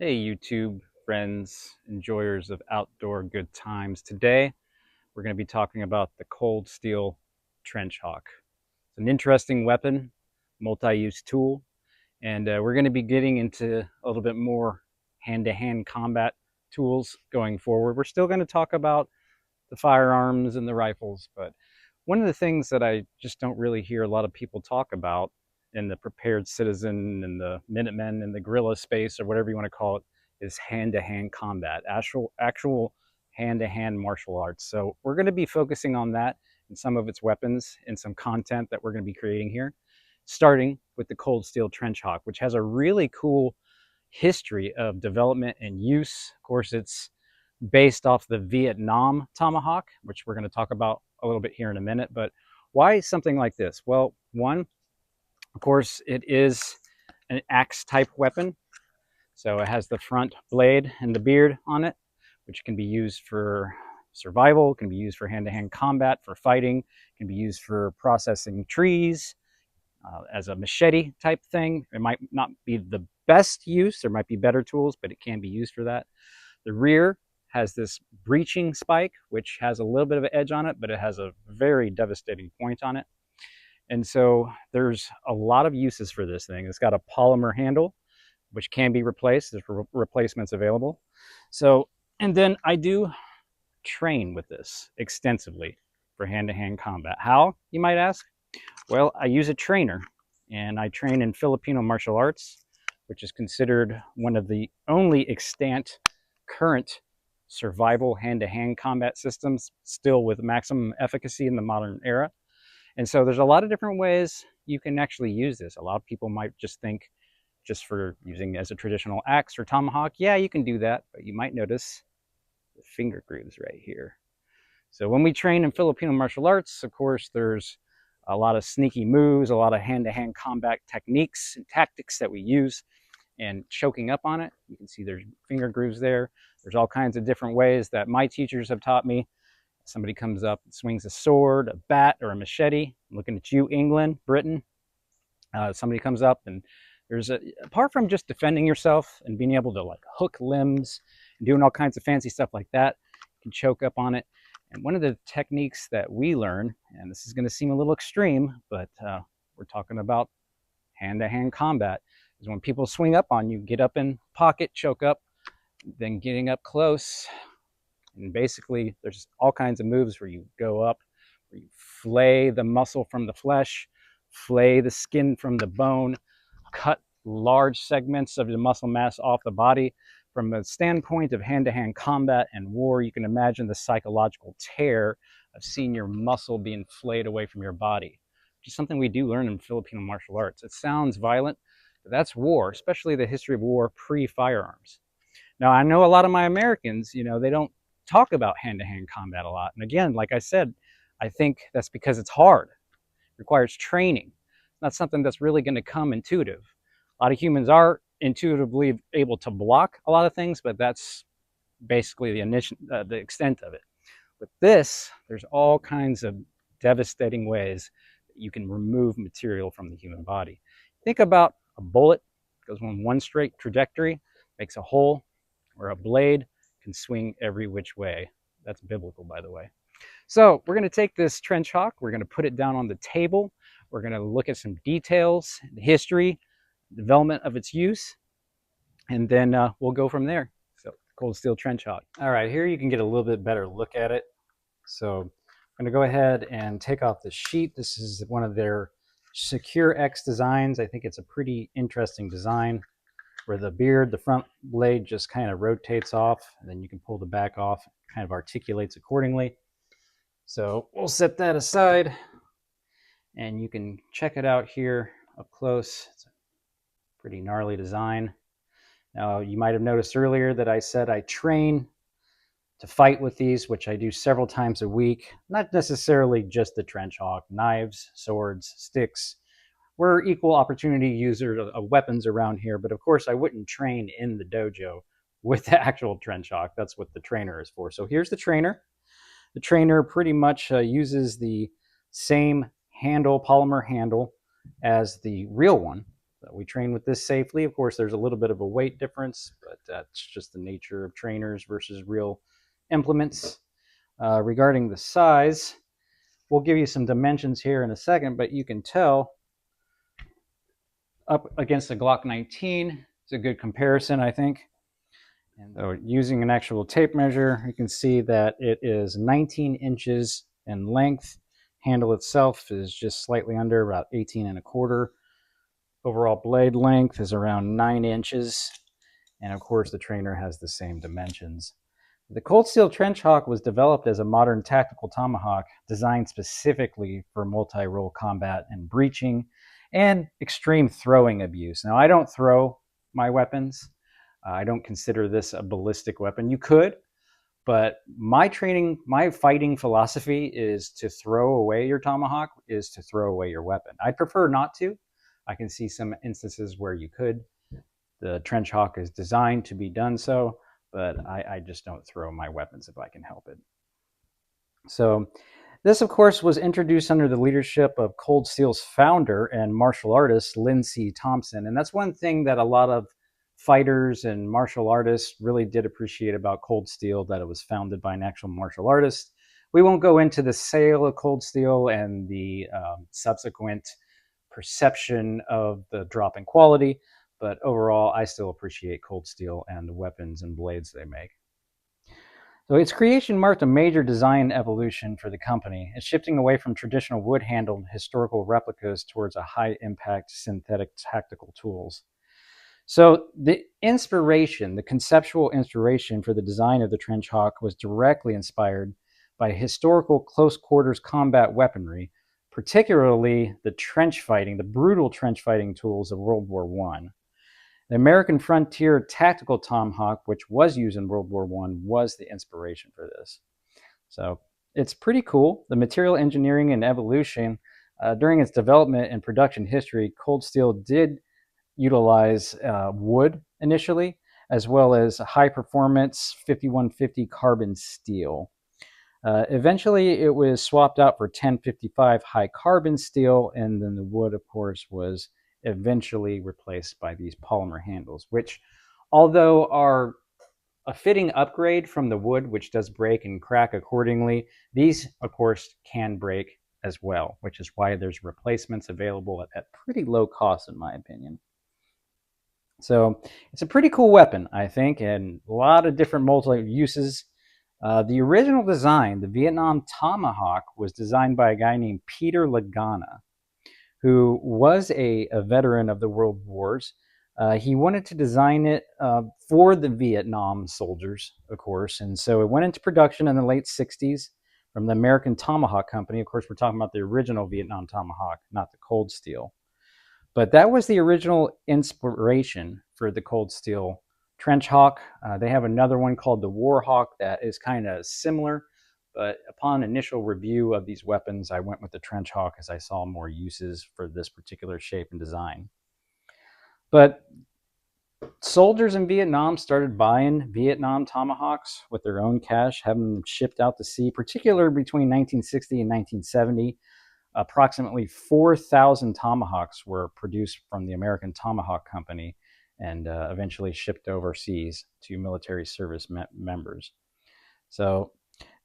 Hey YouTube friends, enjoyers of outdoor good times. Today we're going to be talking about the cold steel trench hawk. It's an interesting weapon, multi-use tool, and we're going to be getting into a little bit more hand-to-hand combat tools going forward. We're still going to talk about the firearms and the rifles, but one of the things that I just don't really hear a lot of people talk about in the prepared citizen and the Minutemen and the guerrilla space or whatever you want to call it is hand-to-hand combat, actual hand-to-hand martial arts. So we're going to be focusing on that and some of its weapons and some content that we're going to be creating here, starting with the cold steel trench hawk, which has a really cool history of development and use. Of course, it's based off the Vietnam tomahawk, which we're going to talk about a little bit here in a minute. But why something like this? Well, one, of course, it is an axe type weapon. So it has the front blade and the beard on it, which can be used for survival, can be used for hand-to-hand combat, for fighting, can be used for processing trees, as a machete type thing. It might not be the best use. There might be better tools, but it can be used for that. The rear has this breaching spike, which has a little bit of an edge on it, but it has a very devastating point on it. And so there's a lot of uses for this thing. It's got a polymer handle, which can be replaced. There's replacements available. So, and then I do train with this extensively for hand-to-hand combat. How, you might ask? Well, I use a trainer, and I train in Filipino martial arts, which is considered one of the only extant current survival hand-to-hand combat systems, still with maximum efficacy in the modern era. And so there's a lot of different ways you can actually use this. A lot of people might just think just for using as a traditional axe or tomahawk, yeah, you can do that, but you might notice the finger grooves right here. So when we train in Filipino martial arts, of course, there's a lot of sneaky moves, a lot of hand-to-hand combat techniques and tactics that we use, and choking up on it. You can see there's finger grooves there. There's all kinds of different ways that my teachers have taught me. Somebody comes up and swings a sword, a bat, or a machete. I'm looking at you, England, Britain. Somebody comes up and apart from just defending yourself and being able to like hook limbs and doing all kinds of fancy stuff like that, you can choke up on it. And one of the techniques that we learn, and this is going to seem a little extreme, but we're talking about hand-to-hand combat, is when people swing up on you, get up in pocket, choke up, then getting up close. And basically, there's all kinds of moves where you go up, where you flay the muscle from the flesh, flay the skin from the bone, cut large segments of the muscle mass off the body. From a standpoint of hand-to-hand combat and war, you can imagine the psychological tear of seeing your muscle being flayed away from your body, which is something we do learn in Filipino martial arts. It sounds violent, but that's war, especially the history of war pre-firearms. Now, I know a lot of my Americans, they don't talk about hand-to-hand combat a lot. And again, like I said, I think that's because it's hard. It requires training. It's not something that's really going to come intuitive. A lot of humans are intuitively able to block a lot of things, but that's basically the extent of it. With this, there's all kinds of devastating ways that you can remove material from the human body. Think about a bullet, goes on one straight trajectory, makes a hole, or a blade can swing every which way. That's biblical, by the way. So we're going to take this trench hawk, we're going to put it down on the table, we're going to look at some details, the history, development of its use, and then we'll go from there. So cold steel trench hawk. All right, here you can get a little bit better look at it. So I'm going to go ahead and take off the sheet. This is one of their Secure X designs. I think it's a pretty interesting design where the beard, the front blade just kind of rotates off, and then you can pull the back off, kind of articulates accordingly. So we'll set that aside, and you can check it out here up close. It's a pretty gnarly design. Now, you might have noticed earlier that I said I train to fight with these, which I do several times a week. Not necessarily just the trench hawk, knives, swords, sticks. We're equal opportunity users of weapons around here, but of course I wouldn't train in the dojo with the actual trench hawk. That's what the trainer is for. So here's the trainer. The trainer pretty much uses the same handle, polymer handle, as the real one. So we train with this safely. Of course, there's a little bit of a weight difference, but that's just the nature of trainers versus real implements. Regarding the size, we'll give you some dimensions here in a second, but you can tell up against the Glock 19, it's a good comparison, I think. And so using an actual tape measure, you can see that it is 19 inches in length. Handle itself is just slightly under, about 18 and a quarter. Overall blade length is around 9 inches. And of course, the trainer has the same dimensions. The Cold Steel Trench Hawk was developed as a modern tactical tomahawk designed specifically for multi-role combat and breaching and extreme throwing abuse. Now, I don't throw my weapons. I don't consider this a ballistic weapon. You could, but my fighting philosophy is to throw away your tomahawk, is to throw away your weapon. I prefer not to. I can see some instances where you could. The Trench Hawk is designed to be done so, but I just don't throw my weapons if I can help it. So this, of course, was introduced under the leadership of Cold Steel's founder and martial artist, Lindsey Thompson. And that's one thing that a lot of fighters and martial artists really did appreciate about Cold Steel, that it was founded by an actual martial artist. We won't go into the sale of Cold Steel and the subsequent perception of the drop in quality, but overall, I still appreciate Cold Steel and the weapons and blades they make. So its creation marked a major design evolution for the company. It's shifting away from traditional wood-handled historical replicas towards a high-impact synthetic tactical tools. So the conceptual inspiration for the design of the Trench Hawk was directly inspired by historical close-quarters combat weaponry, particularly the brutal trench fighting tools of World War I. The American Frontier Tactical Tomahawk, which was used in World War I, was the inspiration for this. So it's pretty cool. The material engineering and evolution, during its development and production history, Cold Steel did utilize wood initially, as well as high-performance 5150 carbon steel. Eventually, it was swapped out for 1055 high-carbon steel, and then the wood, of course, was eventually replaced by these polymer handles, which, although are a fitting upgrade from the wood, which does break and crack accordingly, these, of course, can break as well, which is why there's replacements available at pretty low cost, in my opinion. So it's a pretty cool weapon, I think, and a lot of different multi-uses. The original design, the Vietnam Tomahawk, was designed by a guy named Peter Lagana, who was a veteran of the World Wars. He wanted to design it for the Vietnam soldiers, of course, and so it went into production in the late 60s from the American Tomahawk Company. Of course, we're talking about the original Vietnam Tomahawk, not the Cold Steel. But that was the original inspiration for the Cold Steel Trench Hawk. They have another one called the War Hawk that is kind of similar, but upon initial review of these weapons, I went with the Trench Hawk as I saw more uses for this particular shape and design. But soldiers in Vietnam started buying Vietnam Tomahawks with their own cash, having them shipped out to sea, particularly between 1960 and 1970. Approximately 4,000 Tomahawks were produced from the American Tomahawk Company and eventually shipped overseas to military service members. So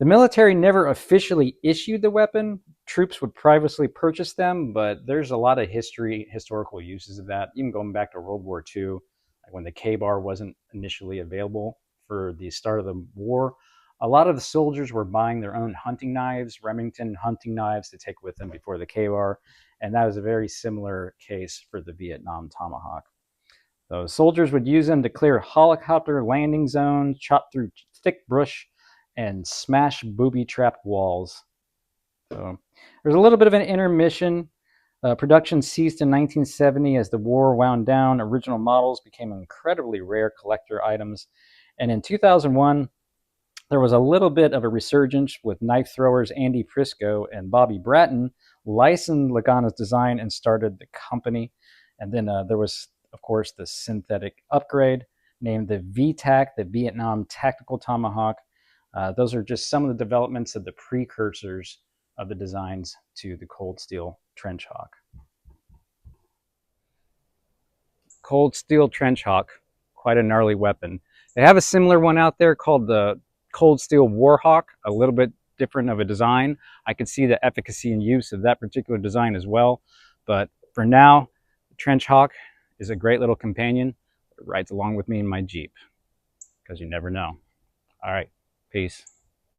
the military never officially issued the weapon. Troops would privately purchase them, but there's a lot of historical uses of that, even going back to World War II, like when the K-bar wasn't initially available for the start of the war. A lot of the soldiers were buying their own hunting knives, Remington hunting knives, to take with them before the K-bar, and that was a very similar case for the Vietnam Tomahawk. So soldiers would use them to clear helicopter landing zones, chop through thick brush, and smash booby-trapped walls. So there's a little bit of an intermission. Production ceased in 1970 as the war wound down. Original models became incredibly rare collector items, and in 2001, there was a little bit of a resurgence with knife throwers Andy Prisco and Bobby Bratton licensed Lagana's design and started the company. And then there was, of course, the synthetic upgrade named the VTAC, the Vietnam Tactical Tomahawk. Those are just some of the developments of the precursors of the designs to the Cold Steel Trench Hawk. Cold Steel Trench Hawk, quite a gnarly weapon. They have a similar one out there called the Cold Steel Warhawk, a little bit different of a design. I could see the efficacy and use of that particular design as well. But for now, the Trench Hawk is a great little companion. It rides along with me in my Jeep, because you never know. All right, peace.